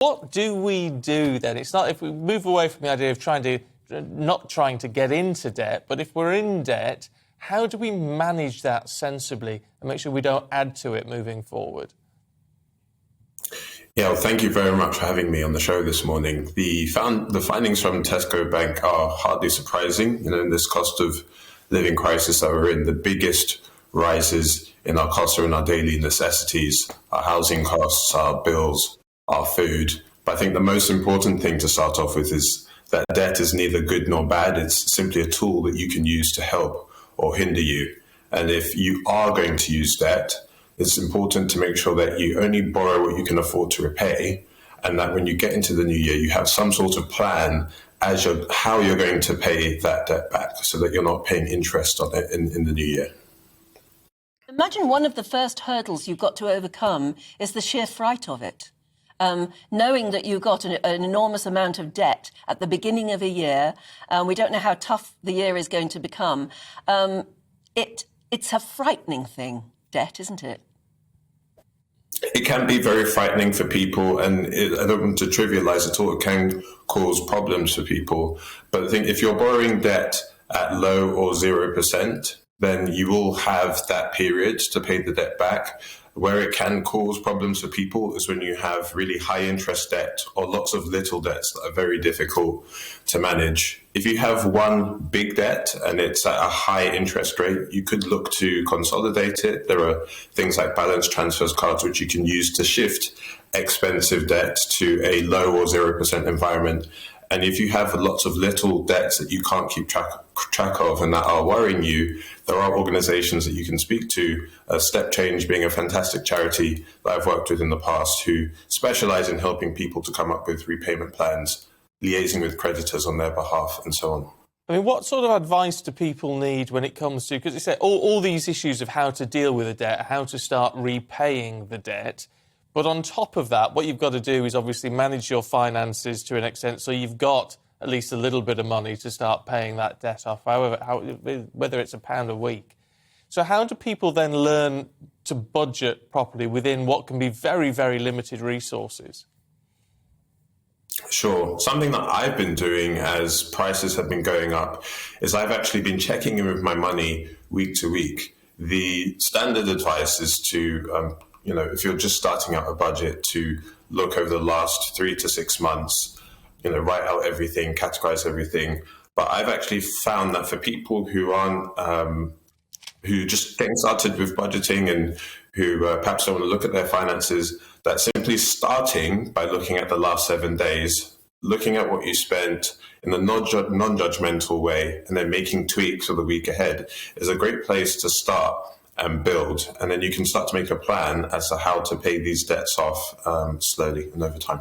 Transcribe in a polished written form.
What do we do then? It's not, if we move away from the idea of not trying to get into debt, but if we're in debt, how do we manage that sensibly and make sure we don't add to it moving forward? Yeah, well, thank you very much for having me on the show this morning. The findings from Tesco Bank are hardly surprising. In this cost of living crisis that we're in, the biggest rises in our costs are in our daily necessities, our housing costs, our bills, our food. But I think the most important thing to start off with is that debt is neither good nor bad. It's simply a tool that you can use to help or hinder you. And if you are going to use debt, it's important to make sure that you only borrow what you can afford to repay, and that when you get into the new year, you have some sort of plan as how you're going to pay that debt back so that you're not paying interest on it in the new year. Imagine one of the first hurdles you've got to overcome is the sheer fright of it. Knowing that you've got an enormous amount of debt at the beginning of a year, we don't know how tough the year is going to become. It's a frightening thing, debt, isn't it? It can be very frightening for people, and I don't want to trivialize at all. It can cause problems for people. But I think if you're borrowing debt at low or 0%, then you will have that period to pay the debt back. Where it can cause problems for people is when you have really high interest debt or lots of little debts that are very difficult to manage. If you have one big debt and it's at a high interest rate, you could look to consolidate it. There are things like balance transfers cards which you can use to shift expensive debt to a low or 0% environment. And if you have lots of little debts that you can't keep track of and that are worrying you, there are organizations that you can speak to, Step Change being a fantastic charity that I've worked with in the past, who specialize in helping people to come up with repayment plans, liaising with creditors on their behalf, and so on. I mean, what sort of advice do people need when it comes to, because you say all these issues of how to deal with the debt, how to start repaying the debt, but on top of that, what you've got to do is obviously manage your finances to an extent so you've got at least a little bit of money to start paying that debt off, whether it's £1 a week. So how do people then learn to budget properly within what can be very, very limited resources? Sure. Something that I've been doing as prices have been going up is I've actually been checking in with my money week to week. The standard advice is to if you're just starting out a budget, to look over the last 3 to 6 months, write out everything, categorize everything. But I've actually found that for people who aren't, who just getting started with budgeting and who perhaps don't want to look at their finances, that simply starting by looking at the last 7 days, looking at what you spent in a non-judgmental way, and then making tweaks for the week ahead is a great place to start and build. And then you can start to make a plan as to how to pay these debts off slowly and over time.